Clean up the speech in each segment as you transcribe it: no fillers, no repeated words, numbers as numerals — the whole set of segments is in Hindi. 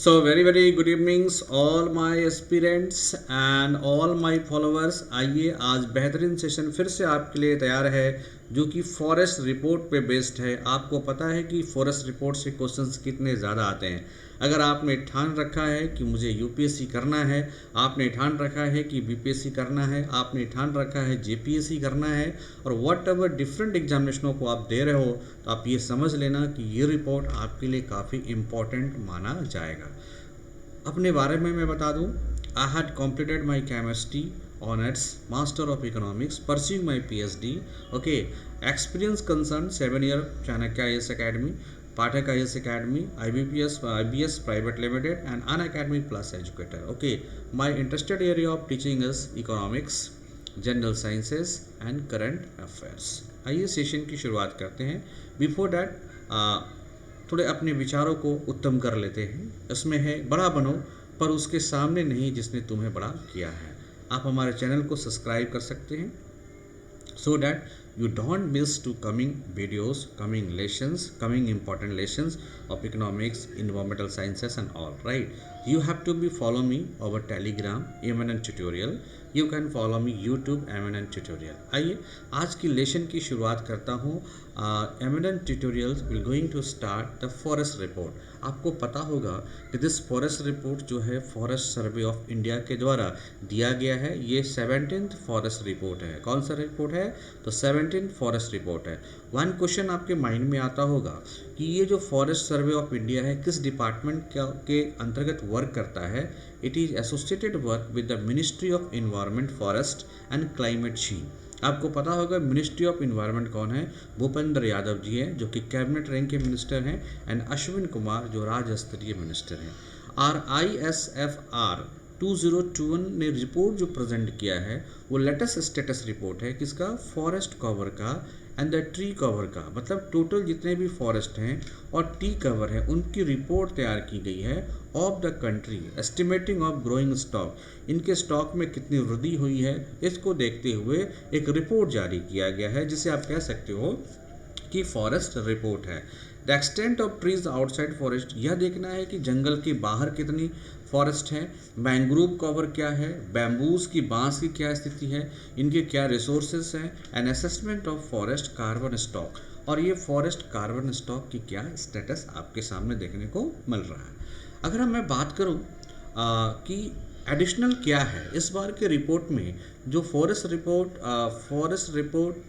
So very very good evenings all my aspirants and all my followers. आइए आज बेहतरीन सेशन फिर से आपके लिए तैयार है जो कि फॉरेस्ट रिपोर्ट पे बेस्ड है। आपको पता है कि फॉरेस्ट रिपोर्ट से क्वेश्चंस कितने ज़्यादा आते हैं। अगर आपने ठान रखा है कि मुझे यूपीएससी करना है, आपने ठान रखा है कि बीपीएससी करना है, आपने ठान रखा है जेपीएससी करना है और व्हाट एवर डिफरेंट एग्जामिनेशनों को आप दे रहे हो, तो आप ये समझ लेना कि ये रिपोर्ट आपके लिए काफ़ी इम्पोर्टेंट माना जाएगा। अपने बारे में मैं बता दूं, I had completed my chemistry honors, master of economics, pursuing my PhD. Okay, experience concerned 7 year Chanakya IAS Academy, Pathak IAS Academy, IBS Private Limited, and Unacademy Plus Educator. Okay, my interested area of teaching is economics, general sciences and current affairs. आइए सेशन की शुरुआत करते हैं। बिफोर डैट थोड़े अपने विचारों को उत्तम कर लेते हैं। इसमें है बड़ा बनो पर उसके सामने नहीं जिसने तुम्हें बड़ा किया है। आप हमारे चैनल को सब्सक्राइब कर सकते हैं so that you don't miss to coming videos, coming lessons, coming important lessons of economics, environmental sciences and all, right? You have to be follow me over Telegram MNN tutorial. You can follow me YouTube MNN tutorial. आइए आज की लेसन की शुरुआत करता हूँ। MNN tutorials will going to start the forest report. आपको पता होगा कि दिस फॉरेस्ट रिपोर्ट जो है फॉरेस्ट सर्वे ऑफ इंडिया के द्वारा दिया गया है। ये 17th फॉरेस्ट रिपोर्ट है। कौन सा रिपोर्ट है? तो 17th फॉरेस्ट रिपोर्ट है। वन क्वेश्चन आपके माइंड में आता होगा कि ये जो फॉरेस्ट सर्वे ऑफ इंडिया है किस डिपार्टमेंट के अंतर्गत वर्क करता है। It is associated work with the ministry of environment, forest and climate change. आपको पता होगा मिनिस्ट्री ऑफ इन्वायरमेंट कौन है? भूपेंद्र यादव जी हैं जो कि कैबिनेट रैंक के मिनिस्टर हैं, एंड अश्विन कुमार जो राज्य स्तरीय मिनिस्टर हैं। RISFR 2021 ने रिपोर्ट जो प्रेजेंट किया है वो लेटेस्ट स्टेटस रिपोर्ट है किसका? फॉरेस्ट कवर का एंड द ट्री कवर का। मतलब टोटल जितने भी फॉरेस्ट हैं और टी कवर है उनकी रिपोर्ट तैयार की गई है of the country, estimating of growing stock. इनके स्टॉक में कितनी वृद्धि हुई है इसको देखते हुए एक रिपोर्ट जारी किया गया है जिसे आप कह सकते हो कि फॉरेस्ट रिपोर्ट है। The extent of trees outside forest, यह देखना है कि जंगल के बाहर कितनी फॉरेस्ट है। मैंग्रोव कवर क्या है, बैम्बूज की बांस की क्या स्थिति है, इनके क्या रिसोर्सेज हैं, and assessment of forest carbon stock, और ये फॉरेस्ट कार्बन स्टॉक की क्या स्टेटस आपके सामने देखने को मिल रहा है। अगर मैं बात करूं कि एडिशनल क्या है इस बार के रिपोर्ट में, जो फॉरेस्ट रिपोर्ट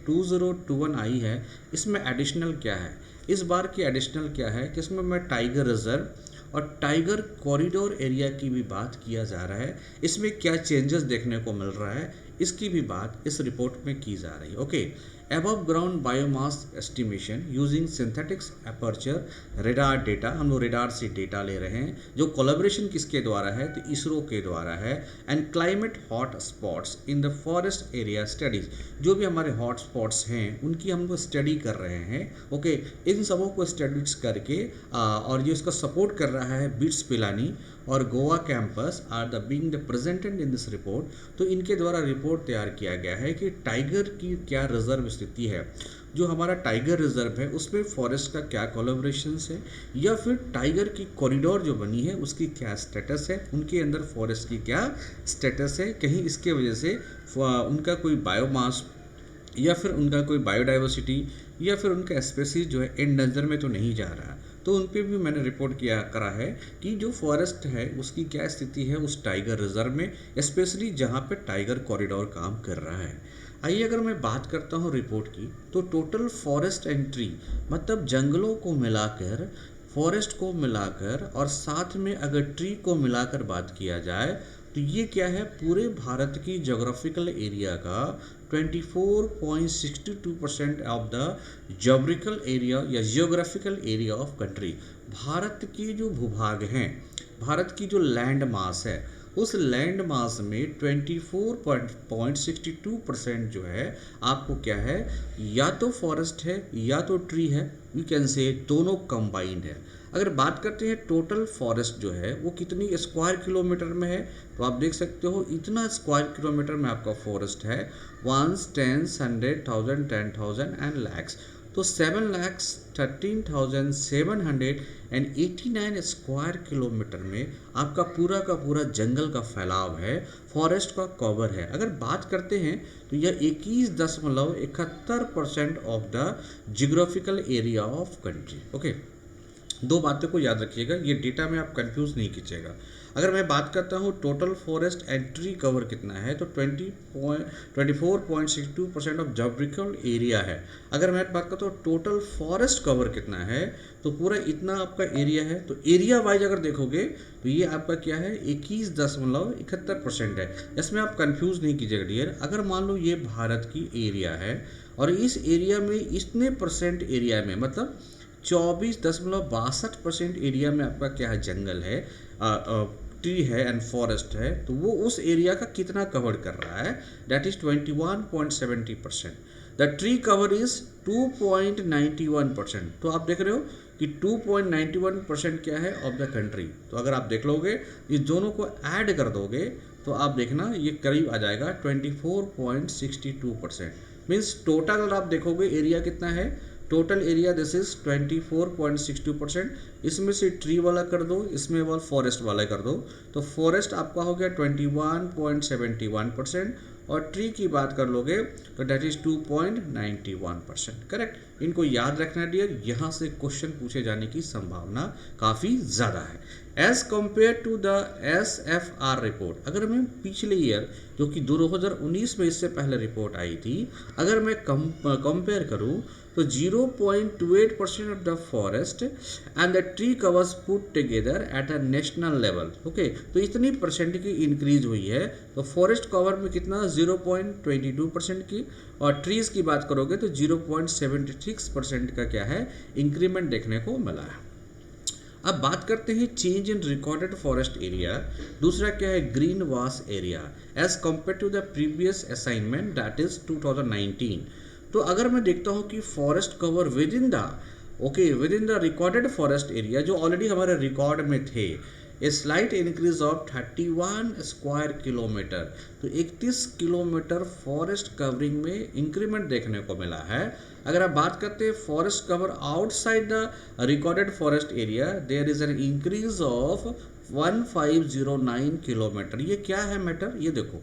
2021 आई है, इसमें एडिशनल क्या है? इस बार की एडिशनल क्या है कि इसमें मैं टाइगर रिजर्व और टाइगर कॉरिडोर एरिया की भी बात किया जा रहा है। इसमें क्या चेंजेस देखने को मिल रहा है इसकी भी बात इस रिपोर्ट में की जा रही है। Okay, above ground biomass estimation using synthetics aperture radar data, हम लोग रेडार से डेटा ले रहे हैं जो कोलैबोरेशन किसके द्वारा है? तो इसरो के द्वारा है। And climate hot spots in the forest area studies, जो भी हमारे हॉट स्पॉट्स हैं उनकी हम लोग स्टडी कर रहे हैं। ओके, इन सबों को स्टडीज करके और जो इसका सपोर्ट कर रहा है बिट्स पिलानी और Goa campus are the being the presented in this report. तो इनके द्वारा रिपोर्ट तैयार किया गया है कि टाइगर की क्या रिजर्व स्थिति है, जो हमारा टाइगर रिजर्व है उसमें फॉरेस्ट का क्या कोलैबोरेशन है, या फिर टाइगर की कॉरिडोर जो बनी है उसकी क्या स्टेटस है, उनके अंदर फॉरेस्ट की क्या स्टेटस है, कहीं इसके वजह से उनका कोई बायोमास या फिर उनका कोई बायोडाइवर्सिटी या फिर उनका स्पेसीज जो है एंडेंजर में तो नहीं जा रहा। तो उन पर भी मैंने रिपोर्ट किया करा है कि जो फॉरेस्ट है उसकी क्या स्थिति है उस टाइगर रिजर्व में, स्पेशली जहाँ पे टाइगर कॉरिडोर काम कर रहा है। आइए अगर मैं बात करता हूँ रिपोर्ट की, तो टोटल फॉरेस्ट एंड ट्री, मतलब जंगलों को मिलाकर, फॉरेस्ट को मिलाकर और साथ में अगर ट्री को मिलाकर बात किया जाए तो ये क्या है? पूरे भारत की जोग्राफिकल एरिया का 24.62% ऑफ द जोग्राफिकल एरिया या geographical area of country, Bharat की जो भूभाग हैं, भारत की जो लैंड मास है, उस लैंड मास में 24.62% जो है आपको क्या है? या तो फॉरेस्ट है या तो ट्री है, यू कैन से दोनों कंबाइंड है। अगर बात करते हैं टोटल फॉरेस्ट जो है वो कितनी स्क्वायर किलोमीटर में है, तो आप देख सकते हो इतना स्क्वायर किलोमीटर में आपका फॉरेस्ट है, 1, 10, 100, 1000, 10,000 एंड लैक्स। तो 7,13,789 स्क्वायर किलोमीटर में आपका पूरा का पूरा जंगल का फैलाव है, फॉरेस्ट का कवर है। अगर बात करते हैं तो यह 21.71% of the geographical area of country. Okay, दो बातों को याद रखिएगा, ये डेटा में आप कंफ्यूज नहीं कीजिएगा। अगर मैं बात करता हूँ total forest and tree cover कितना है, तो 24.62% ऑफ जियोग्राफिकल एरिया है। अगर मैं बात करता हूँ टोटल फॉरेस्ट कवर कितना है, तो पूरा इतना आपका एरिया है। तो एरिया वाइज अगर देखोगे तो ये आपका क्या है, 21.71% है। इसमें आप कंफ्यूज नहीं कीजिएगा डियर। अगर मान लो ये भारत की एरिया है और इस एरिया में इतने परसेंट एरिया में, मतलब 24.62% एरिया में आपका क्या है, जंगल है, ट्री है एंड फॉरेस्ट है, तो वो उस एरिया का कितना कवर कर रहा है, that is 21.70%। The tree cover is 2.91%। तो आप देख रहे हो कि 2.91% क्या है ऑफ द कंट्री। तो अगर आप देख लोगे, इस दोनों को ऐड कर दोगे तो आप देखना ये करीब आ जाएगा 24.62%। मीन्स टोटल अगर आप देखोगे एरिया कितना है, टोटल एरिया दिस इज 24.62%। इसमें से ट्री वाला कर दो, इसमें वाला फॉरेस्ट वाला कर दो, तो फॉरेस्ट आपका हो गया 21.71% और ट्री की बात कर लोगे तो डेट इज 2.91%। करेक्ट, इनको याद रखना डियर, यहाँ से क्वेश्चन पूछे जाने की संभावना काफ़ी ज़्यादा है। As compare to the SFR report, अगर मैं पिछले ईयर जो कि 2019 में इससे पहले रिपोर्ट आई थी, अगर मैं कंपेयर करूँ तो 0.28% of the forest and the tree covers put together at a national level. Okay, तो इतनी परसेंट की इंक्रीज हुई है। तो फॉरेस्ट कवर में कितना, 0.22% की, और ट्रीज की बात करोगे तो 0.76% का क्या है, इंक्रीमेंट देखने को मिला है। अब बात करते हैं change in recorded forest area. दूसरा क्या है, green was area as compare to the previous assignment that is 2019। तो अगर मैं देखता हूँ कि forest cover within the recorded forest area जो ऑलरेडी हमारे रिकॉर्ड में थे, a slight increase of 31 square kilometre. तो 31 किलोमीटर फॉरेस्ट कवरिंग में इंक्रीमेंट देखने को मिला है। अगर आप बात करते हैं forest cover outside the recorded forest area, there is an increase of 1509 kilometre. ये क्या है मैटर, ये देखो,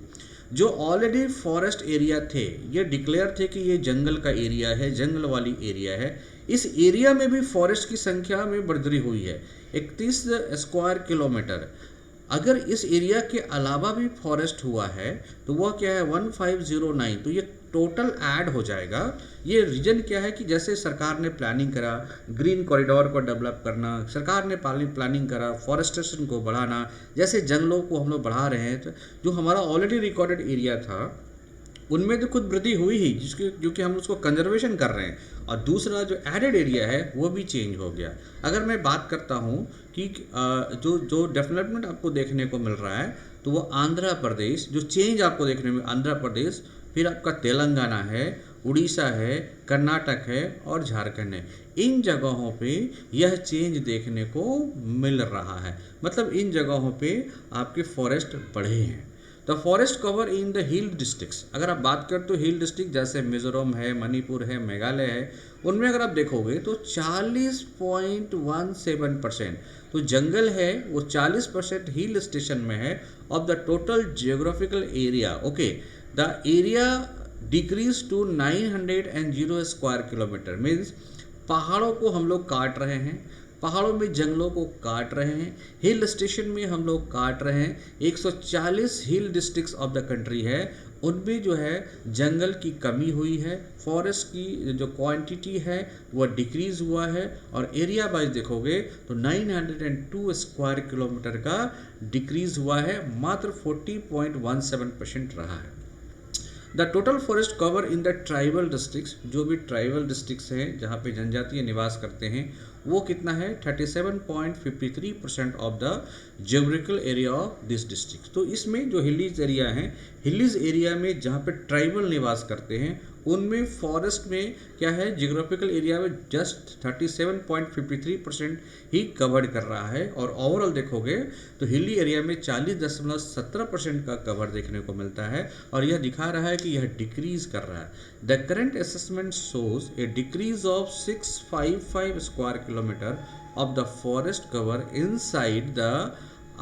जो ऑलरेडी फॉरेस्ट एरिया थे ये डिक्लेयर थे कि ये जंगल का एरिया है, जंगल वाली एरिया है, इस एरिया में भी फॉरेस्ट की संख्या में बढ़ोतरी हुई है 31 स्क्वायर किलोमीटर। अगर इस एरिया के अलावा भी फॉरेस्ट हुआ है तो वह क्या है 1509, तो ये टोटल ऐड हो जाएगा। ये रीजन क्या है कि जैसे सरकार ने प्लानिंग करा ग्रीन कॉरिडोर को डेवलप करना, सरकार ने प्लानिंग करा फॉरेस्टेशन को बढ़ाना, जैसे जंगलों को हम लोग बढ़ा रहे हैं, तो जो हमारा ऑलरेडी रिकॉर्डेड एरिया था उनमें तो खुद वृद्धि हुई ही, जो कि हम उसको कंजर्वेशन कर रहे हैं, और दूसरा जो एडेड एरिया है वो भी चेंज हो गया। अगर मैं बात करता हूँ कि जो डेवलपमेंट आपको देखने को मिल रहा है तो वो आंध्र प्रदेश, जो चेंज आपको देखने में आंध्र प्रदेश, फिर आपका तेलंगाना है, उड़ीसा है, कर्नाटक है और झारखंड है। इन जगहों पे यह चेंज देखने को मिल रहा है, मतलब इन जगहों पे आपके फॉरेस्ट बढ़े हैं। The forest cover in the hill districts, अगर आप बात करें तो हिल डिस्ट्रिक्ट जैसे मिजोरम है, मणिपुर है, मेघालय है, उनमें अगर आप देखोगे तो 40.17%, तो जंगल है वो 40% हिल स्टेशन में है of the total geographical area. Okay, the area decrease to 900 square kilometre. Means पहाड़ों को हम लोग काट रहे हैं, पहाड़ों में जंगलों को काट रहे हैं, हिल स्टेशन में हम लोग काट रहे हैं। 140 हिल डिस्ट्रिक्ट्स ऑफ द कंट्री है, उनमें जो है जंगल की कमी हुई है, फॉरेस्ट की जो क्वांटिटी है वह डिक्रीज हुआ है, और एरिया वाइज देखोगे तो 902 स्क्वायर किलोमीटर का डिक्रीज हुआ है, मात्र 40.17% रहा है। The total forest cover in the tribal districts, जो भी ट्राइबल डिस्ट्रिक्ट्स हैं जहाँ पे जनजातीय निवास करते हैं, वो कितना है 37.53% of the geographical area of this district. तो इसमें जो हिलीज एरिया हैं, हिलीज एरिया में जहाँ पे ट्राइबल निवास करते हैं उनमें फॉरेस्ट में क्या है, जियोग्राफिकल एरिया में जस्ट 37.53% ही कवर्ड कर रहा है, और ओवरऑल देखोगे तो हिली एरिया में 40.17% का कवर देखने को मिलता है, और यह दिखा रहा है कि यह डिक्रीज कर रहा है। The current assessment shows A decrease of 655 square kilometre of the forest cover inside the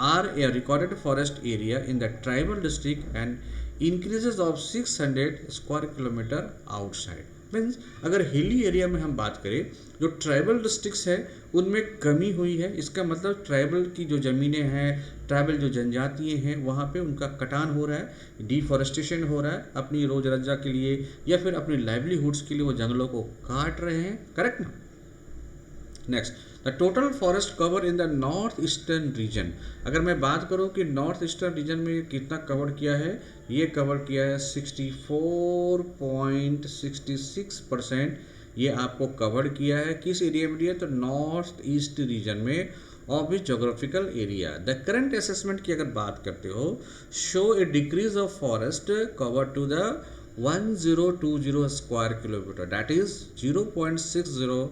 a recorded forest area in the tribal district and increases of 600 square kilometer outside। Means अगर हिली एरिया में हम बात करें, जो ट्राइबल डिस्ट्रिक्ट्स है उनमें कमी हुई है, इसका मतलब ट्राइबल की जो ज़मीनें हैं, ट्राइबल जो जनजातियाँ हैं, वहाँ पे उनका कटान हो रहा है, डिफॉरेस्टेशन हो रहा है, अपनी रोज़मर्रा के लिए या फिर अपनी लाइवलीहुड्स के लिए वो जंगलों को काट रहे हैं, करेक्ट ना। Next, the total forest cover in the north eastern region. अगर मैं बात करूं कि नॉर्थ ईस्टर्न रीजन में कितना कवर किया है, ये कवर किया है 64.66%, ये आपको कवर किया है। किस एरिया में दिया, तो नॉर्थ ईस्ट रीजन में ऑफ इस geographical area. The current assessment की अगर बात करते हो, show a decrease of forest cover to the 1020 square kilometre, that is 0.60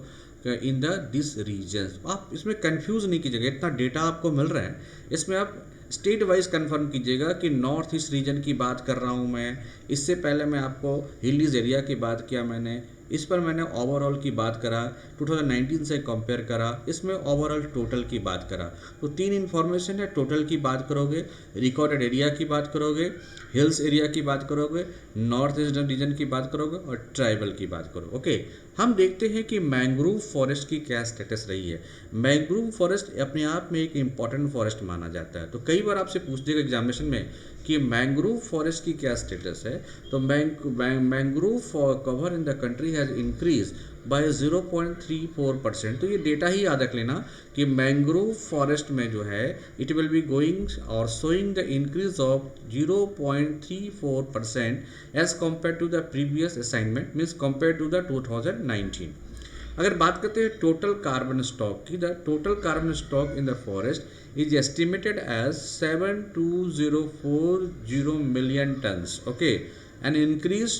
in the this region. आप इसमें कंफ्यूज नहीं कीजिएगा, इतना डेटा आपको मिल रहा है, इसमें आप स्टेट वाइज कंफर्म कीजिएगा कि नॉर्थ ईस्ट रीजन की बात कर रहा हूँ मैं, इससे पहले मैं आपको हिलीज एरिया की बात किया मैंने, इस पर मैंने ओवरऑल की बात करा, 2019 से कंपेयर करा, इसमें ओवरऑल टोटल की बात करा। तो तीन इन्फॉर्मेशन है, टोटल की बात करोगे, रिकॉर्डेड एरिया की बात करोगे, हिल्स एरिया की बात करोगे, नॉर्थ ईस्टर्न रीजन की बात करोगे और ट्राइबल की बात करोगे। ओके, हम देखते हैं कि मैंग्रोव फॉरेस्ट की क्या स्टेटस रही है। मैंग्रोव फॉरेस्ट अपने आप में एक इम्पॉर्टेंट फॉरेस्ट माना जाता है, तो कई बार आपसे पूछ देगा एग्जामिनेशन में कि मैंग्रोव फॉरेस्ट की क्या स्टेटस है। तो mangrove cover in the country has increase by 0.34%। तो ये डेटा ही याद रख लेना कि मैंग्रोव फॉरेस्ट में जो है इट विल बी गोइंग और showing the increase of 0.34% as compare to the previous assignment, means compare to the 2019। अगर बात करते हैं टोटल कार्बन स्टॉक की, the total carbon stock in the forest is estimated as 72040 million tons, okay, an increase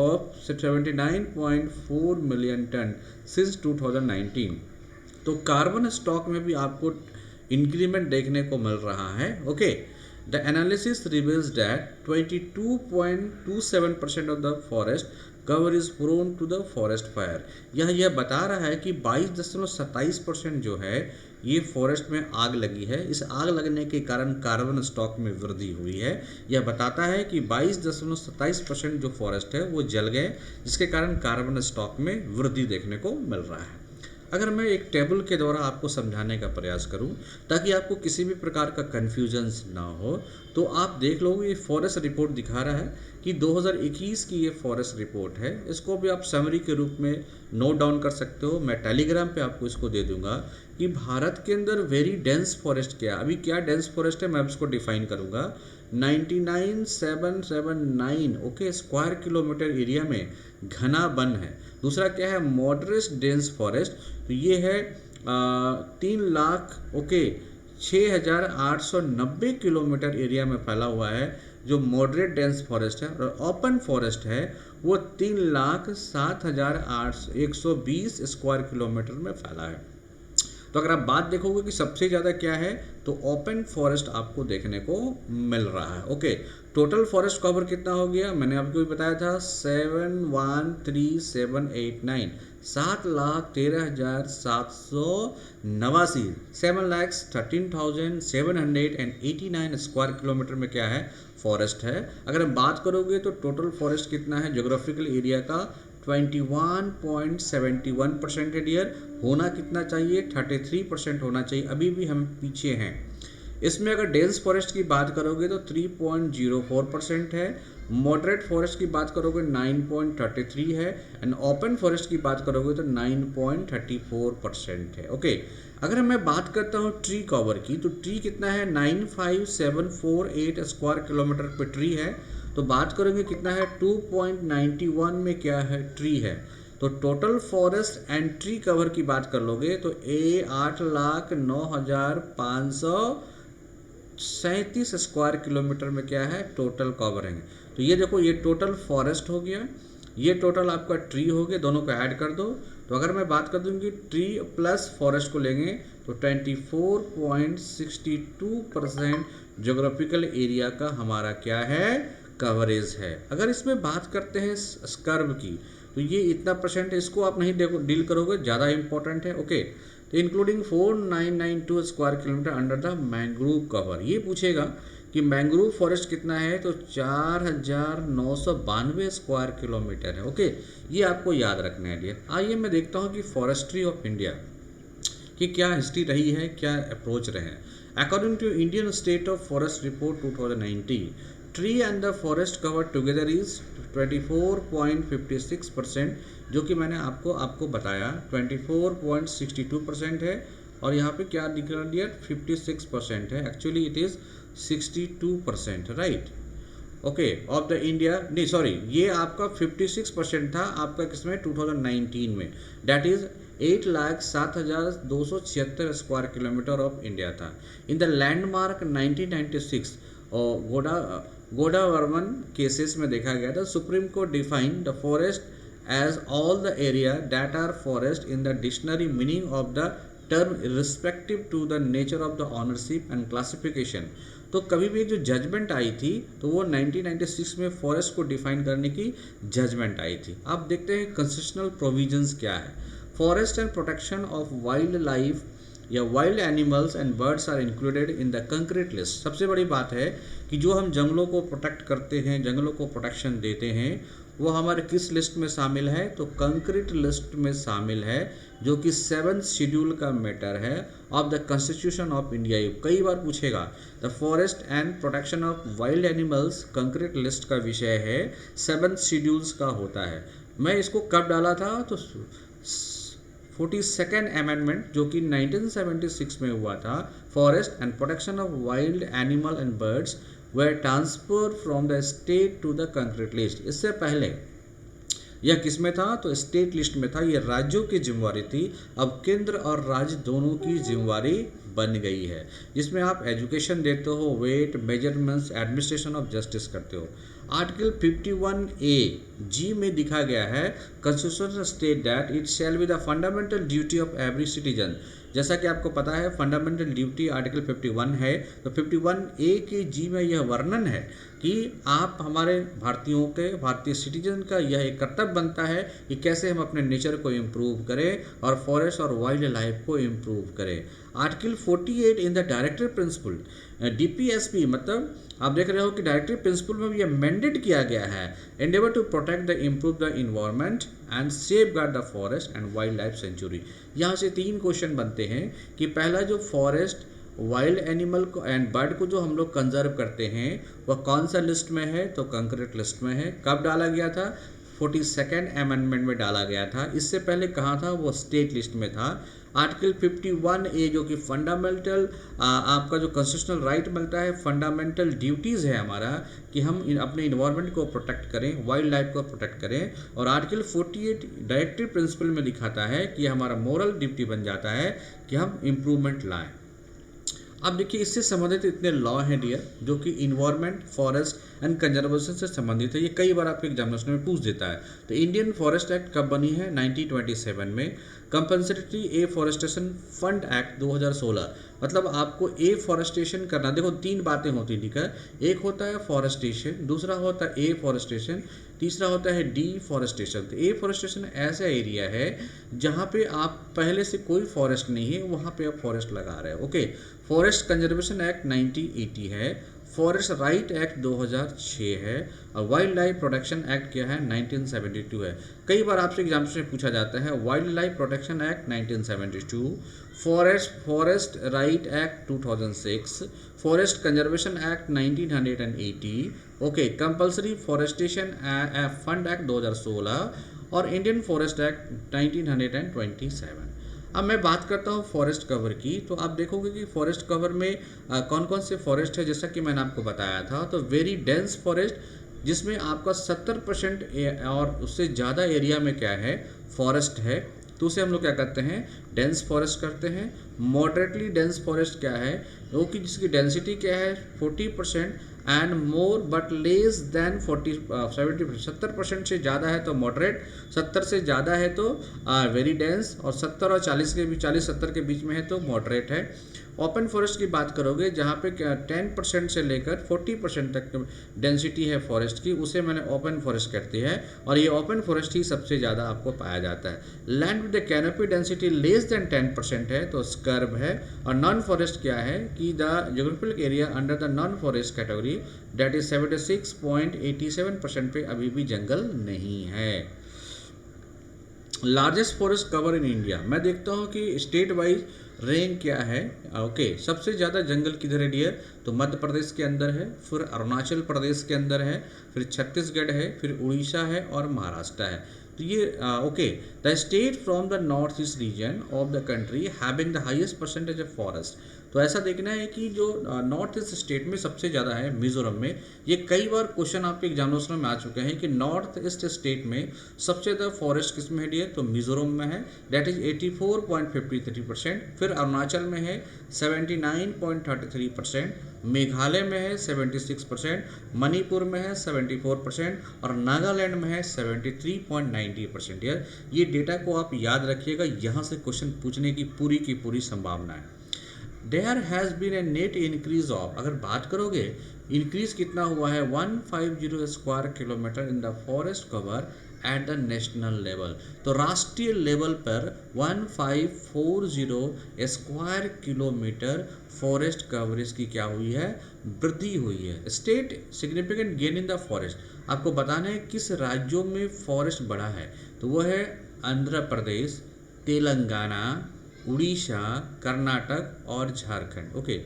of 79.4 million ton since 2019। तो कार्बन स्टॉक में भी आपको इंक्रीमेंट देखने को मिल रहा है। Okay, the analysis reveals that 22.27% of the forest cover is prone to the forest fire. यह बता रहा है कि 22.27% जो है ये फॉरेस्ट में आग लगी है। इस आग लगने के कारण कार्बन स्टॉक में वृद्धि हुई है। यह बताता है कि 22.27% जो फॉरेस्ट है वो जल गए, जिसके कारण कार्बन स्टॉक में वृद्धि देखने को मिल रहा है। अगर मैं एक टेबल के द्वारा आपको समझाने का प्रयास करूं ताकि आपको किसी भी प्रकार का कन्फ्यूजन्स ना हो, तो आप देख लो ये फॉरेस्ट रिपोर्ट दिखा रहा है कि 2021 की ये फॉरेस्ट रिपोर्ट है। इसको भी आप समरी के रूप में नोट डाउन कर सकते हो, मैं टेलीग्राम पे आपको इसको दे दूंगा कि भारत के अंदर वेरी डेंस फॉरेस्ट क्या, अभी क्या डेंस फॉरेस्ट है मैं इसको डिफाइन करूंगा। 99,779 ओके स्क्वायर किलोमीटर एरिया में घना वन है। दूसरा क्या है, मॉडरेट डेंस फॉरेस्ट, तो ये है 3 लाख ओके 6,890 किलोमीटर एरिया में फैला हुआ है जो मॉडरेट डेंस फॉरेस्ट है। और ओपन फॉरेस्ट है वो 3,07,120 स्क्वायर किलोमीटर में फैला है। तो अगर आप बात देखोगे कि सबसे ज़्यादा क्या है, तो ओपन फॉरेस्ट आपको देखने को मिल रहा है। ओके, टोटल फॉरेस्ट कवर कितना हो गया, मैंने आपको भी बताया था 713,789, 7,13,789, 7,13,789 स्क्वायर किलोमीटर में क्या है, फॉरेस्ट है। अगर हम बात करोगे तो टोटल फॉरेस्ट कितना है ज्योग्राफिकल एरिया का 21.71% है डियर। होना कितना चाहिए, 33% होना चाहिए, अभी भी हम पीछे हैं। इसमें अगर डेंस फॉरेस्ट की बात करोगे तो 3.04% है, मॉडरेट फॉरेस्ट की बात करोगे 9.33 है, एंड ओपन फॉरेस्ट की बात करोगे तो 9.34% है। ओके, अगर मैं बात करता हूँ ट्री कवर की, तो ट्री कितना है 95,748 स्क्वायर किलोमीटर पे ट्री है। तो बात करेंगे कितना है 2.91 में क्या है ट्री है। तो total forest and tree cover की बात कर लोगे तो 8,09,537 स्क्वायर किलोमीटर में क्या है टोटल कवर है। तो ये देखो ये टोटल फॉरेस्ट हो गया, ये टोटल आपका ट्री हो गए, दोनों को ऐड कर दो। तो अगर मैं बात कर दूँ कि ट्री प्लस फॉरेस्ट को लेंगे तो 24.62% जोग्राफिकल एरिया का हमारा क्या है, कवरेज है। अगर इसमें बात करते हैं स्कर्व की, तो ये इतना परसेंट है, इसको आप नहीं देखो डील करोगे, ज़्यादा इंपॉर्टेंट है। ओके, तो including 4992 square kilometre under the mangrove cover. ये पूछेगा कि मैंग्रोव फॉरेस्ट कितना है, तो 4992 स्क्वायर किलोमीटर है। ओके, ये आपको याद रखना है डियर। आइए मैं देखता हूँ कि फॉरेस्ट्री ऑफ इंडिया की क्या हिस्ट्री रही है, क्या अप्रोच रहे हैं। According to Indian state of forest report 2019, tree and the forest cover together is 24.56%, जो कि मैंने आपको बताया 24.62% है, और यहाँ पे क्या दिख रहा है, 56% है। Actually it is 62%, right. Okay, of the India, नहीं सॉरी, ये आपका 56% था आपका किसमें, 2019 में। That is 8,07,276 square kilometre of India था। इन द लैंडमार्क 1996 और गोडावर्मन केसेस में देखा गया था, Supreme Court define the forest as all the area that are forest in the dictionary meaning of the term respective to the nature of the ownership and classification. तो कभी भी जो जजमेंट आई थी तो वो 1996 में फॉरेस्ट को डिफाइन करने की जजमेंट आई थी। अब देखते हैं कंस्टिट्यूशनल प्रोविजंस क्या है। Forest and protection of wildlife या wild animals and birds are included in the concurrent list. सबसे बड़ी बात है कि जो हम जंगलों को प्रोटेक्ट करते हैं, जंगलों को प्रोटेक्शन देते हैं, वो हमारे किस लिस्ट में शामिल है, तो कंक्रीट लिस्ट में शामिल है, जो कि 7th शेड्यूल का मैटर है of the constitution of India. कई बार पूछेगा, the forest and protection of wild animals concrete list का विषय है, 7th शेड्यूल्स का होता है। मैं इसको कब डाला था, तो 42nd अमेंडमेंट जो कि 1976 में हुआ था। Forest and protection of wild animal and birds were transferred from the state to the concrete list। इससे पहले यह किस में था, तो स्टेट लिस्ट में था, ये राज्यों की जिम्मेवारी थी। अब केंद्र और राज्य दोनों की जिम्मेवारी बन गई है, जिसमें आप एजुकेशन देते हो, weight, measurements, administration of justice करते हो। आर्टिकल 51A जी में दिखा गया है, constitution state that it shall be the fundamental duty of every citizen. जैसा कि आपको पता है फंडामेंटल ड्यूटी आर्टिकल 51 है, तो 51A के जी में यह वर्णन है कि आप हमारे भारतीय सिटीजन का यह एक कर्तव्य बनता है कि कैसे हम अपने नेचर को इम्प्रूव करें और फॉरेस्ट और वाइल्ड लाइफ को इम्प्रूव करें। Article 48 in the directive principle, DPSP, मतलब आप देख रहे हो कि डायरेक्टिव प्रिंसिपल में यह मैंडेट किया गया है, endeavour to protect the improve the environment and safeguard the forest and wildlife sanctuary. यहाँ से 3 क्वेश्चन बनते हैं कि पहला जो फॉरेस्ट, वाइल्ड एनिमल को एंड बर्ड को जो हम लोग कंजर्व करते हैं वह कौन सा लिस्ट में है, तो कंक्रीट लिस्ट में है। कब डाला गया था, 42nd अमेंडमेंट में डाला गया था। इससे पहले कहाँ था, वो स्टेट लिस्ट में था। आर्टिकल 51A जो कि फंडामेंटल आपका जो कॉन्स्टिट्यूशनल राइट मिलता है, फंडामेंटल ड्यूटीज़ है हमारा कि हम अपने इन्वायरमेंट को प्रोटेक्ट करें, वाइल्ड लाइफ को प्रोटेक्ट करें। और आर्टिकल 48 डायरेक्टिव प्रिंसिपल में दिखाता है कि हमारा मोरल ड्यूटी बन जाता है कि हम इम्प्रूवमेंट लाएँ। अब देखिए इससे संबंधित इतने लॉ हैं डियर, जो कि इन्वायरमेंट, फॉरेस्ट एंड कंजर्वेशन से संबंधित है। ये कई बार आपके एग्जामिनेशन में पूछ देता है। तो इंडियन फॉरेस्ट एक्ट कब बनी है, 1927 में। कंपनसेटरी एफॉरेस्टेशन फंड एक्ट 2016, मतलब आपको एफॉरेस्टेशन करना। देखो 3 बातें होती, ठीक है, एक होता है फॉरेस्टेशन, दूसरा होता है एफॉरेस्टेशन, तीसरा होता है डीफॉरेस्टेशन। तो एफॉरेस्टेशन ऐसा एरिया है जहाँ पे आप पहले से कोई फॉरेस्ट नहीं है, वहाँ पे आप फॉरेस्ट लगा रहे हो। ओके, फॉरेस्ट कंजर्वेशन एक्ट 1980 है, फॉरेस्ट राइट एक्ट 2006 है, और वाइल्ड लाइफ प्रोटेक्शन एक्ट क्या है, 1972 है। कई बार आपसे एग्जाम से पूछा जाता है wild life protection act 1972, forest right act 2006, forest conservation act 1980, okay, compulsory forestation fund act 2016 और इंडियन फॉरेस्ट एक्ट 1927। अब मैं बात करता हूँ फॉरेस्ट कवर की। तो आप देखोगे कि फॉरेस्ट कवर में कौन कौन से फॉरेस्ट है, जैसा कि मैंने आपको बताया था। तो वेरी डेंस फॉरेस्ट, जिसमें आपका 70% और उससे ज़्यादा एरिया में क्या है, फॉरेस्ट है, तो उसे हम लोग क्या करते हैं, डेंस फॉरेस्ट करते हैं। मॉडरेटली डेंस फॉरेस्ट क्या है, वो कि जिसकी डेंसिटी क्या है 40% and more but less than 70% से ज़्यादा है तो मॉडरेट, 70 से ज़्यादा है तो वेरी डेंस, और 70 और 40 के बीच, 40-70 के बीच में है तो मॉडरेट है। ओपन फॉरेस्ट की बात करोगे जहाँ पे 10% से लेकर 40% तक डेंसिटी है फॉरेस्ट की, उसे मैंने ओपन फॉरेस्ट कहते हैं, और ये ओपन फॉरेस्ट ही सबसे ज़्यादा आपको पाया जाता है। Land with the canopy density less than 10% है तो स्कर्ब है। और नॉन फॉरेस्ट क्या है कि the geographical area under the non forest category that is 76.87% पे अभी भी जंगल नहीं है। Largest forest cover in India, मैं देखता हूँ कि स्टेट वाइज रैंक क्या है। ओके, सबसे ज़्यादा जंगल किधर है डियर, तो मध्य प्रदेश के अंदर है, फिर अरुणाचल प्रदेश के अंदर है, फिर छत्तीसगढ़ है, फिर उड़ीसा है और महाराष्ट्र है। तो ये okay, the state from the north east reason of the country having the highest percentage of forest. तो ऐसा देखना है कि जो नॉर्थ ईस्ट स्टेट में सबसे ज़्यादा है मिजोरम में। ये कई बार क्वेश्चन आपके एग्जामिनेशन में आ चुके हैं कि नॉर्थ ईस्ट स्टेट में सबसे ज़्यादा फॉरेस्ट किस में है डियर, तो मिजोरम में है, दैट इज 84.53%। फिर अरुणाचल में है 79.33%, मेघालय में है 76%, मणिपुर में है 74% और नागालैंड में है 73.90%। यार ये डेटा को आप याद रखिएगा, यहाँ से क्वेश्चन पूछने की पूरी संभावना है। There has been a net increase of, अगर बात करोगे इंक्रीज कितना हुआ है, 150 square kilometre in the forest cover at the national level. तो राष्ट्रीय लेवल पर 1540 स्क्वायर किलोमीटर फॉरेस्ट कवरेज की क्या हुई है, वृद्धि हुई है। State significant gain in the forest, आपको बताना है किस राज्यों में फॉरेस्ट बढ़ा है, तो वो है आंध्र प्रदेश, तेलंगाना, उड़ीसा, कर्नाटक और झारखंड। ओके,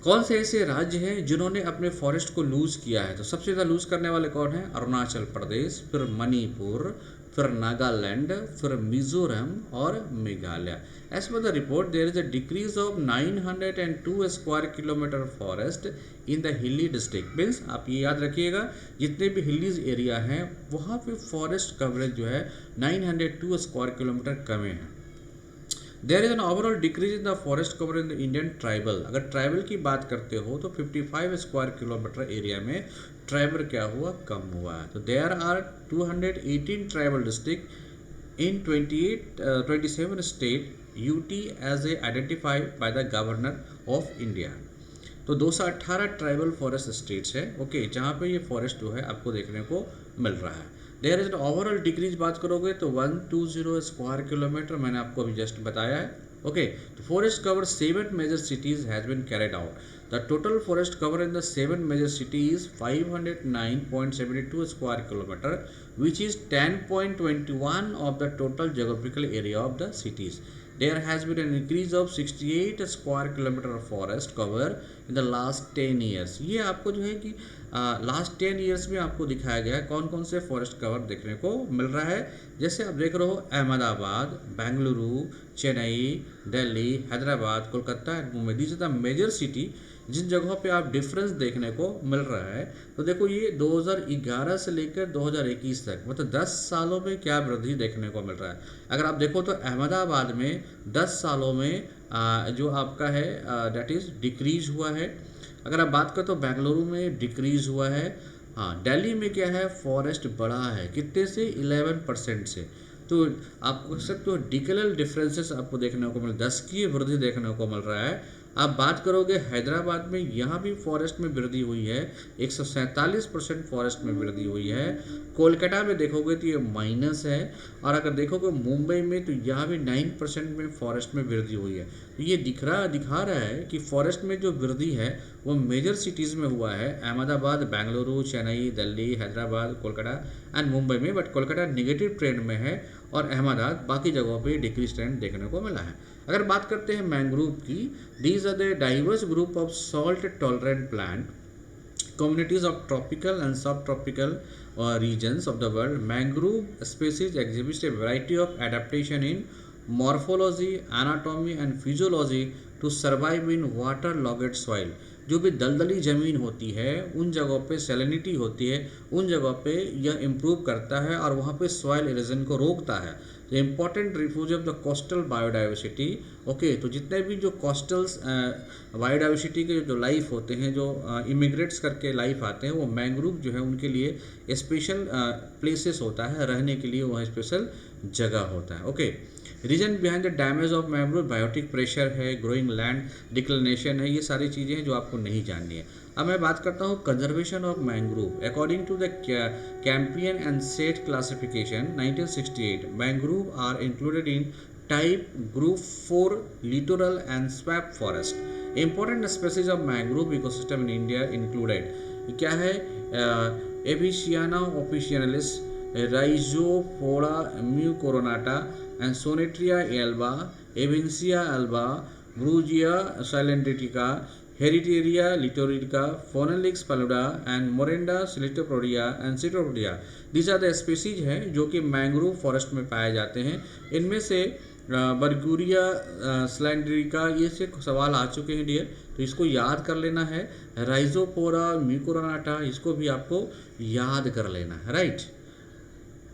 कौन से ऐसे राज्य हैं जिन्होंने अपने फॉरेस्ट को लूज किया है, तो सबसे ज़्यादा लूज करने वाले कौन हैं, अरुणाचल प्रदेश, फिर मणिपुर, फिर नागालैंड, फिर मिजोरम और Meghalaya. As per the report there is a decrease of 902 square kilometre forest in the hilly district. Means आप ये याद रखिएगा, जितने भी हिलीज एरिया हैं वहाँ पे फॉरेस्ट कवरेज जो है 902 स्क्वायर किलोमीटर कम है। There is an overall decrease in the forest cover in the Indian tribal. अगर ट्राइबल की बात करते हो तो 55 स्क्वायर किलोमीटर एरिया में ट्राइबल क्या हुआ, कम हुआ है। तो there are 218 tribal district in 27 state UT as a identified by the governor of India. तो 218 ट्राइबल फॉरेस्ट स्टेट्स है, ओके, जहाँ पे ये फॉरेस्ट जो है आपको देखने को मिल रहा है। देयर इज ओवरऑल डिक्रीज बात करोगे तो 120 स्क्वायर किलोमीटर, मैंने आपको अभी जस्ट बताया है। ओके, तो forest cover 7 major cities has been carried out. The total forest cover in the 7 major cities 509.72 square kilometre which is 10.21 of the total geographical area of the cities. There has been an increase of 68 square kilometer of forest cover in the last 10 years। ये आपको जो है कि लास्ट 10 ईयर्स में आपको दिखाया गया है कौन कौन से फॉरेस्ट कवर देखने को मिल रहा है। जैसे आप देख रहे हो Ahmedabad, Bengaluru, Chennai, Delhi, Hyderabad, Kolkata and Mumbai, these are the major city जिन जगहों पे आप डिफरेंस देखने को मिल रहा है। तो देखो ये 2011 से लेकर 2021 तक, मतलब 10 सालों में क्या वृद्धि देखने को मिल रहा है। अगर आप देखो तो अहमदाबाद में 10 सालों में जो आपका है डेट इज़ डिक्रीज हुआ है। अगर आप बात करो तो बेंगलुरु में डिक्रीज हुआ है। हाँ, दिल्ली में क्या है, फॉरेस्ट बढ़ा है, कितने से, 11% से। तो आप कह सकते हो डिकलल डिफरेंसेस आपको देखने को मिल, 10 की वृद्धि देखने को मिल रहा है। आप बात करोगे हैदराबाद में, यहाँ भी फॉरेस्ट में वृद्धि हुई है, 147% फॉरेस्ट में वृद्धि हुई है। कोलकाता में देखोगे तो ये माइनस है, और अगर देखोगे मुंबई में तो यहाँ भी 9% में फॉरेस्ट में वृद्धि हुई है। तो ये दिखा रहा है कि फॉरेस्ट में जो वृद्धि है वो मेजर सिटीज़ में हुआ है, अहमदाबाद, बेंगलुरु, चेन्नई, दिल्ली, हैदराबाद, कोलकाता एंड मुंबई में। बट कोलकाता नेगेटिव ट्रेंड में है और अहमदाबाद बाकी जगहों पे डिक्रीज ट्रेंड देखने को मिला है। अगर बात करते हैं मैंग्रोव की, these are the diverse group of salt tolerant plant communities of tropical and subtropical regions of the world. Mangrove species exhibits a variety of adaptation in morphology, anatomy and physiology to survive in waterlogged soil। जो भी दलदली ज़मीन होती है उन जगहों पे सैलिनिटी होती है, उन जगहों पे यह इम्प्रूव करता है और वहाँ पे सॉइल इरोजन को रोकता है। The important refuse of the coastal biodiversity. Okay, तो जितने भी जो कोस्टल्स बायोडाइवर्सिटी के जो लाइफ होते हैं, जो इमिग्रेट्स करके लाइफ आते हैं, वो मैंग्रोव जो है उनके लिए स्पेशल प्लेसेस होता है, रहने के लिए वहाँ स्पेशल जगह होता है। Okay, region behind the damage of mangrove, biotic pressure है, ग्रोइंग लैंड डिक्लिनेशन है, ये सारी चीज़ें हैं जो आपको नहीं जाननी है। अब मैं बात करता हूँ conservation of mangrove. According to the Champion and Seth classification 1968, mangrove are included in type group 4 littoral and swamp forest. Important species of mangrove ecosystem in India included क्या है, Avicennia officinalis, Rhizophora mucronata and Sonneratia alba, एविंसिया alba, Bruguiera cylindrica, Heritiera littoralis, Phoenix paludosa and Morinda silitopodia and citopodia. These are the species हैं जो कि मैंग्रोव फॉरेस्ट में पाए जाते हैं। इनमें से बर्गुरिया स्लैंड्रिका, ये से सवाल आ चुके हैं डियर, तो इसको याद कर लेना है। राइजोपोरा म्यूकोरोनाटा, इसको भी आपको याद कर लेना है, राइट।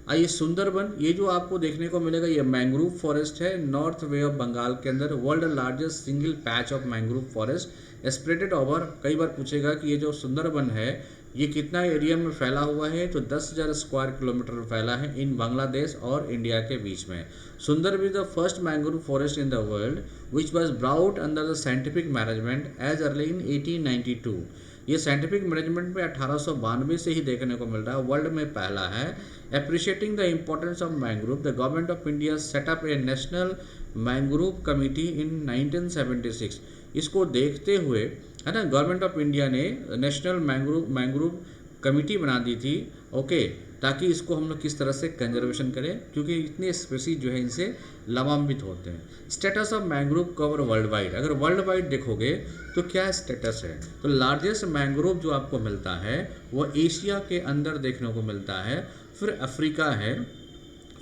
आइए सुंदरबन, ये जो आपको देखने को मिलेगा ये मैंग्रोव फॉरेस्ट है, नॉर्थ वे ऑफ बंगाल के अंदर। World largest single patch of mangrove forest spreaded over, कई बार पूछेगा कि ये जो सुंदरबन है ये कितना एरिया में फैला हुआ है, तो 10,000 स्क्वायर किलोमीटर में फैला है इन बांग्लादेश और इंडिया के बीच में। Sundarban is the first mangrove forest in the world which was brought under the scientific management as early in 1892। ये साइंटिफिक मैनेजमेंट में 1892 से ही देखने को मिल रहा है, वर्ल्ड में पहला है। Appreciating the importance of mangrove, the government of India set up a national mangrove committee in 1976। इसको देखते हुए है ना, गवर्नमेंट ऑफ इंडिया ने नेशनल मैंग्रोव कमेटी बना दी थी। ओके, ताकि इसको हम लोग किस तरह से कंजर्वेशन करें, क्योंकि इतने स्पीसीज जो है इनसे लाभान्वित होते हैं। Status of mangrove cover world wide, अगर वर्ल्ड वाइड देखोगे तो क्या स्टेटस है, तो लार्जेस्ट मैंग्रोव जो आपको मिलता है वो एशिया के अंदर देखने को मिलता है, फिर अफ्रीका है,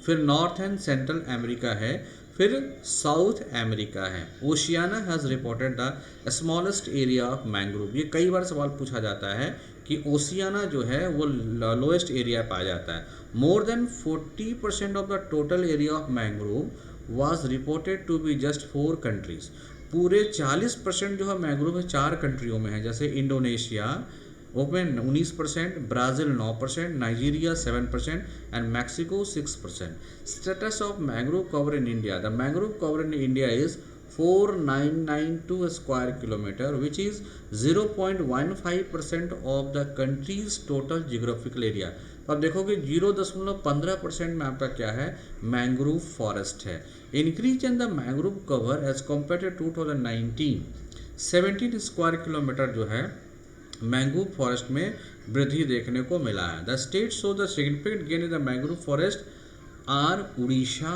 फिर नॉर्थ एंड सेंट्रल अमेरिका है, फिर साउथ अमेरिका है। Oceania has reported the smallest area of mangrove. ये कई बार सवाल पूछा जाता है कि ओशियाना जो है वो लोएस्ट एरिया पाया जाता है। More than 40% of the total area of mangrove was reported to be just 4 countries. पूरे 40% जो है मैंग्रोव है 4 कंट्रियों में है, जैसे Indonesia open 19%, Brazil 9%, Nigeria 7% and Mexico 6%। Status of mangrove cover in India, the mangrove cover in India is 4992 square kilometre which is 0.15% of the country's total geographical area. तो आप देखोगे 0.15% में आपका क्या है, मैंग्रोव फॉरेस्ट है। Increase in the mangrove cover as compare to 2019, 17 square kilometre जो है मैंग्रोव फॉरेस्ट में वृद्धि देखने को मिला है। The state show the significant gain in the mangrove forest are Orissa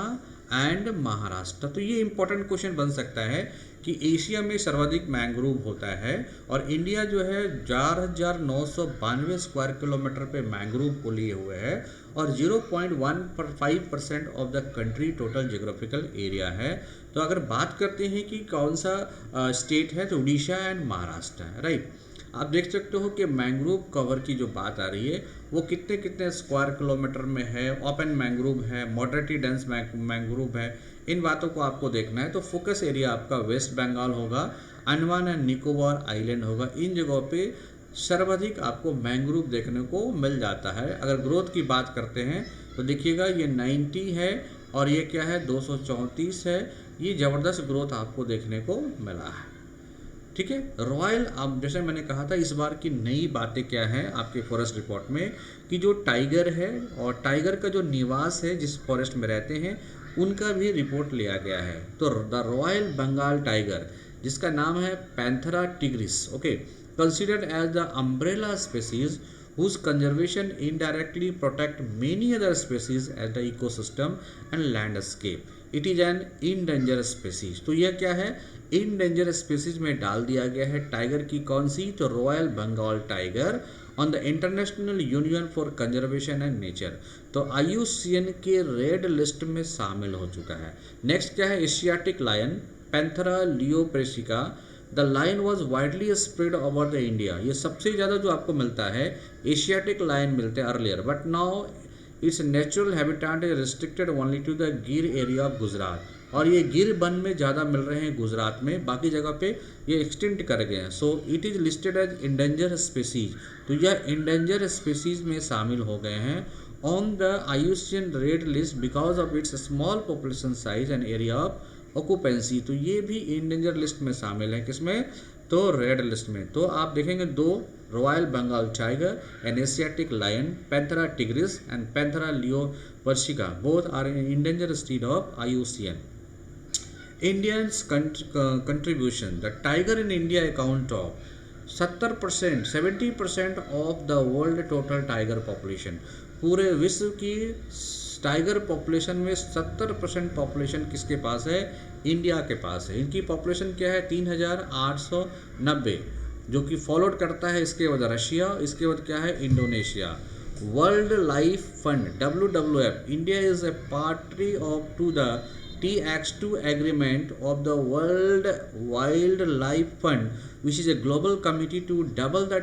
and Maharashtra. तो ये इंपॉर्टेंट क्वेश्चन बन सकता है कि एशिया में सर्वाधिक मैंग्रोव होता है और इंडिया जो है 4,992 स्क्वायर किलोमीटर पे मैंग्रोव को लिए हुए है और 0.15% of the country total geographical area है। तो अगर बात करते हैं कि कौन सा स्टेट है, तो उड़ीसा एंड महाराष्ट्र है, राइट। आप देख सकते हो कि मैंग्रोव कवर की जो बात आ रही है वो कितने कितने स्क्वायर किलोमीटर में है, ओपन मैंग्रोव है, मॉडरेटली डेंस मैंग्रोव है, इन बातों को आपको देखना है। तो फोकस एरिया आपका वेस्ट बंगाल होगा, अंडमान एंड निकोबार आइलैंड होगा, इन जगहों पे सर्वाधिक आपको मैंग्रोव देखने को मिल जाता है। अगर ग्रोथ की बात करते हैं तो देखिएगा ये 90 है और ये क्या है 234 है, ये ज़बरदस्त ग्रोथ आपको देखने को मिला है, ठीक है। रॉयल, अब जैसे मैंने कहा था इस बार की नई बातें क्या हैं आपके फॉरेस्ट रिपोर्ट में, कि जो टाइगर है और टाइगर का जो निवास है जिस फॉरेस्ट में रहते हैं उनका भी रिपोर्ट लिया गया है। तो द रॉयल बंगाल टाइगर जिसका नाम है Panthera tigris, okay, considered as the umbrella species whose conservation indirectly protect many other species as the ecosystem and landscape. It is an endangered species. तो यह क्या है, endangered species में डाल दिया गया है टाइगर की कौन सी, तो royal Bengal tiger on the international union for conservation and nature. तो IUCN के रेड लिस्ट में शामिल हो चुका है। नेक्स्ट क्या है, Asiatic lion Panthera leopersica. The lion was widely spread over the India. ये सबसे ज़्यादा जो आपको मिलता है एशियाटिक लाइन मिलते हैं earlier, but now its natural habitat is restricted only to the Gir area of Gujarat, और ये गिर वन में ज़्यादा मिल रहे हैं गुजरात में, बाकी जगह पे ये एक्सटिंक्ट कर गए हैं। So it is listed as endangered species, तो यह इंडेंजर स्पीसीज में शामिल हो गए हैं on the IUCN red list because of its small population size and area of occupancy. तो ये भी इंडेंजर लिस्ट में शामिल है, किसमें, तो रेड लिस्ट में। तो आप देखेंगे दो, royal Bengal tiger and Asiatic lion, Panthera tigris and Panthera leopersica, both are in endanger state of IUCN। Indians contribution, the tiger in India account of 70%, 70% of the world total tiger population। पूरे विश्व की टाइगर पॉपुलेशन में 70% पॉपुलेशन किसके पास है, इंडिया के पास है। इनकी पॉपुलेशन क्या है 3890, जो कि फॉलोड करता है इसके बाद रशिया, इसके बाद क्या है Indonesia. World life fund WWF, India is a party of to the TX2 agreement of the World Wildlife Fund, which is a global committee to double the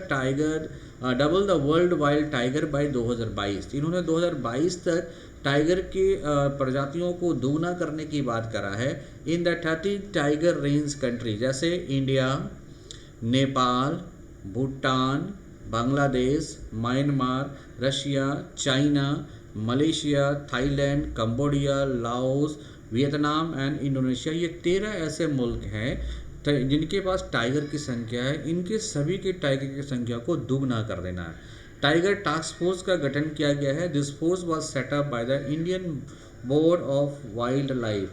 world wild tiger by 2022। इन्होंने 2022 तक टाइगर के प्रजातियों को दोगुना करने की बात करा है in the 30 tiger range country, जैसे India, Nepal, Bhutan, Bangladesh, Myanmar, Russia, China, Malaysia, Thailand, Cambodia, Laos, Vietnam and Indonesia. ये 13 ऐसे मुल्क हैं जिनके पास टाइगर की संख्या है। इनके सभी के टाइगर की संख्या को दुगना कर देना है। टाइगर टास्क फोर्स का गठन किया गया है। This force was set up by the Indian board of wild life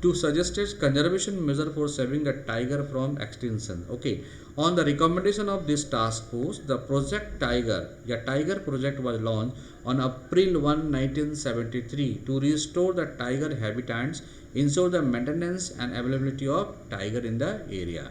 to suggest conservation measure for saving a tiger from extinction. Okay, on the recommendation of this task force, the Project Tiger, the Tiger Project was launched on April 1, 1973 to restore the tiger habitats, ensure the maintenance and availability of tiger in the area.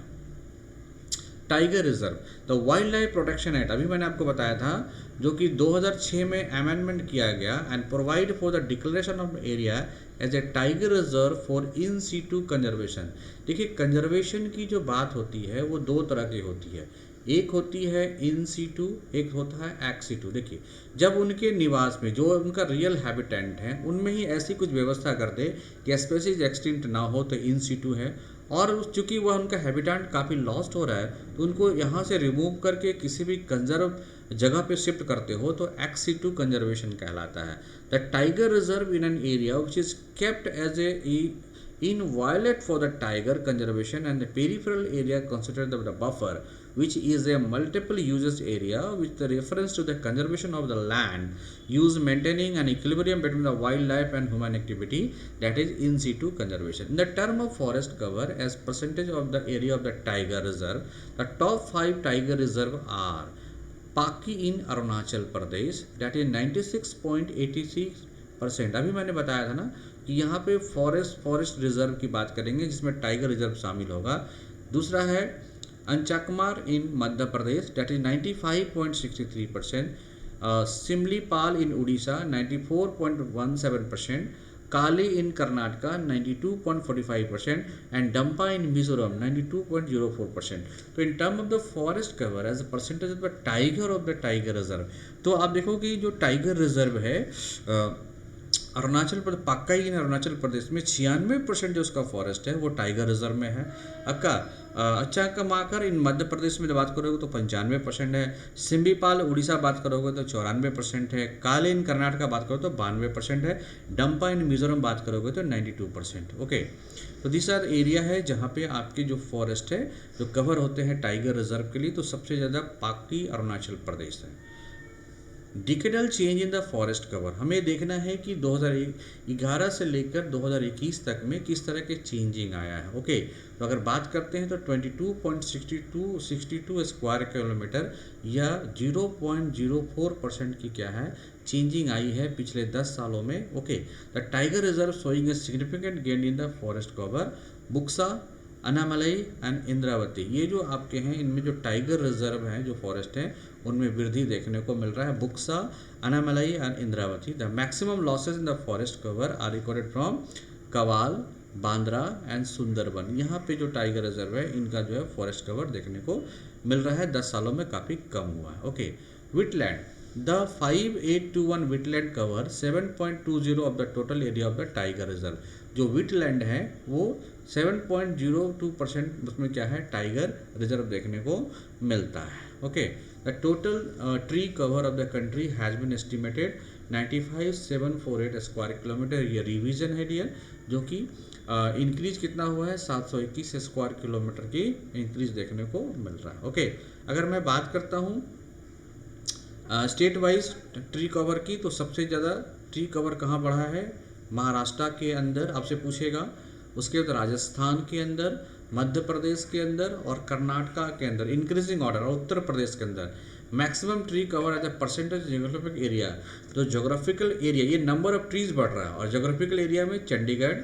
Tiger reserve, the wild life protection act, अभी मैंने आपको बताया था, जो कि 2006 में अमेंडमेंट किया गया and provide for the declaration of area as a tiger reserve for in situ conservation. देखिए कंजर्वेशन की जो बात होती है वो दो तरह की होती है, एक होती है इन सीटू, एक होता है एक्स सीटू। देखिए जब उनके निवास में जो उनका रियल हैबिटेंट है उनमें ही ऐसी कुछ व्यवस्था कर दे कि स्पेसीज एक्सटिंक्ट ना हो तो इन सीटू है, और चूंकि वह उनका हैबिटेट काफ़ी लॉस्ट हो रहा है तो उनको यहाँ से रिमूव करके किसी भी कंजर्व जगह पे शिफ्ट करते हो तो एक्स सीटू कंजर्वेशन कहलाता है। The tiger reserve in an area which is kept as a inviolate for the tiger conservation and the peripheral area considered the buffer, which is a multiple uses area with the reference to the conservation of the land use, maintaining an equilibrium between the wildlife and human activity, that is in situ conservation. In the term of forest cover as percentage of the area of the tiger reserve, the top 5 tiger reserve are Paki in Arunachal Pradesh, that is 96.86%। अभी मैंने बताया था ना कि यहाँ पे फॉरेस्ट रिजर्व की बात करेंगे जिसमें टाइगर रिजर्व शामिल होगा। दूसरा है Achanakmar in Madhya Pradesh, that is 95.63%, Similipal in Orissa 94.17%, Kali in Karnataka 92.45% and Dampa in Mizoram 92.04%। तो in term of the forest cover as a percentage of the tiger of the tiger reserve, तो आप देखो कि जो टाइगर रिजर्व है अरुणाचल प्रदेश, पक्का ही अरुणाचल प्रदेश में 96% जो उसका फॉरेस्ट है वो टाइगर रिजर्व में है। अच्छा कमाकर इन मध्य प्रदेश में बात करोगे तो 95% है, सिम्बीपाल उड़ीसा बात करोगे तो 94% है, काले इन कर्नाटका बात करोगे तो 92% है, डंपा इन मिजोरम बात करोगे तो 92%। ओके, तो दिस आर एरिया है जहाँ पे आपके जो फॉरेस्ट है जो कवर होते हैं टाइगर रिजर्व के लिए, तो सबसे ज़्यादा पाकी अरुणाचल प्रदेश है। Decadal change in the forest cover, हमें देखना है कि 2011 से लेकर 2021 तक में किस तरह के चेंजिंग आया है। ओके, तो अगर बात करते हैं तो 22.62 स्क्वायर किलोमीटर या 0.04% की क्या है चेंजिंग आई है पिछले 10 सालों में। Okay, the tiger reserve showing a significant gain in the forest cover, Buxa, Anamalai and Indravati, ये जो आपके हैं इनमें जो टाइगर रिजर्व हैं जो फॉरेस्ट हैं उनमें वृद्धि देखने को मिल रहा है, Buxa, Anamalai and Indravati. The maximum losses in the forest cover are recorded from Kawal, Bandra and Sundarban. यहाँ पे जो टाइगर रिजर्व है इनका जो है फॉरेस्ट कवर देखने को मिल रहा है 10 सालों में काफ़ी कम हुआ है। Okay, wetland, the 5821 wetland cover 7.20 of the total area of the tiger reserve. जो विटलैंड है वो 7.02% उसमें क्या है, टाइगर रिजर्व देखने को मिलता है। Okay, the total tree cover of the country has been estimated 95,748 square kilometre. ये रिवीजन है डियर, जो कि इंक्रीज कितना हुआ है, 721 स्क्वायर किलोमीटर की इंक्रीज देखने को मिल रहा है। ओके, अगर मैं बात करता हूँ स्टेट वाइज ट्री कवर की, तो सबसे ज़्यादा ट्री कवर कहाँ बढ़ा है, महाराष्ट्र के अंदर आपसे पूछेगा, उसके बाद राजस्थान के अंदर, मध्य प्रदेश के अंदर और कर्नाटका के अंदर इंक्रीजिंग ऑर्डर, और उत्तर प्रदेश के अंदर। Maximum tree cover as a percentage geographical area, तो जोग्राफिकल एरिया ये नंबर ऑफ ट्रीज बढ़ रहा है, और जोग्राफिकल एरिया में चंडीगढ़,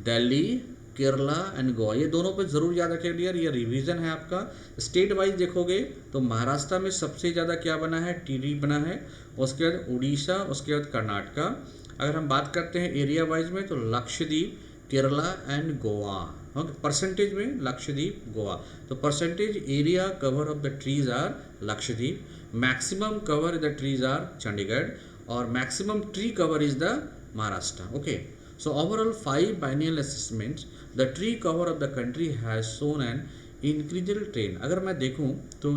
दिल्ली, केरला एंड गोवा, ये दोनों पे ज़रूर याद रखें डियर, ये रिवीजन है आपका। स्टेट वाइज देखोगे तो महाराष्ट्र में सबसे ज़्यादा क्या बना है, टीडी बना है, उसके बाद उड़ीसा, उसके बाद कर्नाटका। अगर हम बात करते हैं एरिया वाइज में, तो Lakshadweep, Kerala and Goa. Okay, percentage में लक्षद्वीप, गोवा। तो percentage area cover of the trees are Lakshadweep, maximum cover the trees are Chandigarh, और maximum tree cover is the Maharashtra. Okay, so overall 5 biennial assessments, the tree cover of the country has shown an increasing trend। अगर मैं देखूं तो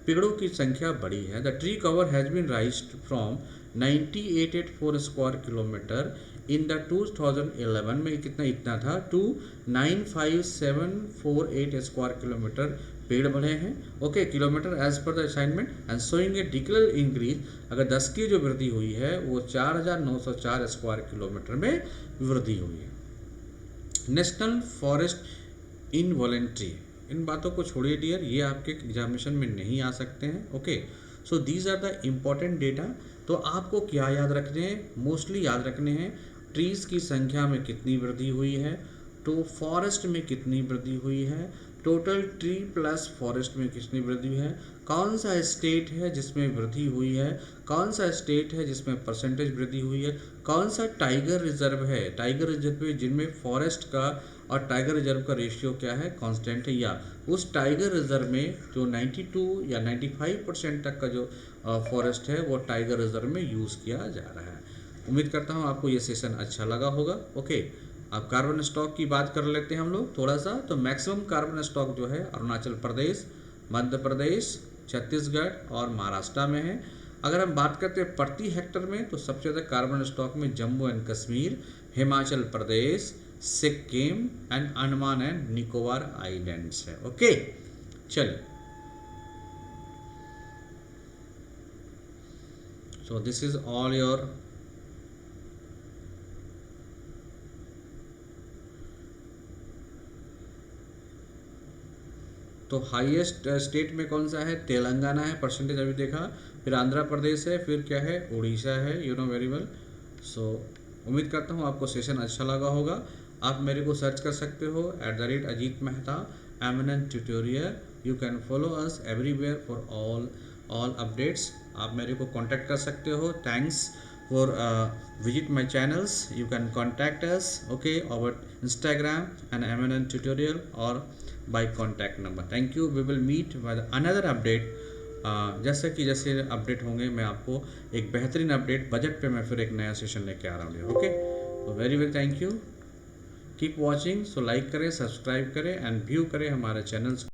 पेड़ों की संख्या बढ़ी है। The tree cover has been raised from 9884 square kilometre in the 2011 में कितना इतना था, टू 95748 स्क्वायर किलोमीटर पेड़ बढ़े हैं। Okay, kilometre as per the assignment and showing a declare increase. अगर 10 की जो वृद्धि हुई है वो 4904 स्क्वायर किलोमीटर में वृद्धि हुई है। नेशनल फॉरेस्ट इनवॉलेंट्री, इन बातों को छोड़िए डियर, ये आपके एग्जामिनेशन में नहीं आ सकते हैं। Okay, so these are the important data. तो आपको क्या याद रखने हैं, मोस्टली याद रखने हैं ट्रीज़ की संख्या में कितनी वृद्धि हुई है, तो फॉरेस्ट में कितनी वृद्धि हुई है, टोटल ट्री प्लस फॉरेस्ट में कितनी वृद्धि हुई है, कौन सा स्टेट है जिसमें वृद्धि हुई है, कौन सा स्टेट है जिसमें परसेंटेज वृद्धि हुई है, कौन सा टाइगर रिजर्व है, टाइगर रिजर्व में जिनमें फॉरेस्ट का और टाइगर रिजर्व का रेशियो क्या है, कांस्टेंट है, या उस टाइगर रिजर्व में जो 92 या 95% तक का जो फॉरेस्ट है वो टाइगर रिजर्व में यूज़ किया जा रहा है। उम्मीद करता हूँ आपको ये सेशन अच्छा लगा होगा। ओके, अब कार्बन स्टॉक की बात कर लेते हैं हम लोग थोड़ा सा। तो मैक्सिमम कार्बन स्टॉक जो है अरुणाचल प्रदेश, मध्य प्रदेश, छत्तीसगढ़ और महाराष्ट्र में है। अगर हम बात करते हैं प्रति हेक्टर में, तो सबसे ज़्यादा कार्बन स्टॉक में Jammu and Kashmir, Himachal Pradesh, Sikkim and Andaman and Nicobar islands है। ओके, चलिए, so this is all your तो हाईएस्ट स्टेट में कौन सा है, तेलंगाना है, परसेंटेज अभी देखा, फिर आंध्र प्रदेश है, फिर क्या है, उड़ीसा है, यू नो वेरी वेल। सो उम्मीद करता हूँ आपको सेशन अच्छा लगा होगा। आप मेरे को सर्च कर सकते हो @Ajit Mehta eminent tutorial. You can follow us everywhere for all updates. आप मेरे को कांटेक्ट कर सकते हो। Thanks for visit my channels. You can contact us, okay, over Instagram and MNN tutorial or by contact number. Thank you. We will meet with another update. जैसे अपडेट होंगे मैं आपको एक बेहतरीन अपडेट बजट पे मैं फिर एक नया सेशन लेके आ रहा हूँ। ओके, तो very very thank you, keep watching. So like करें, सब्सक्राइब करें एंड व्यू करें हमारे चैनल्स।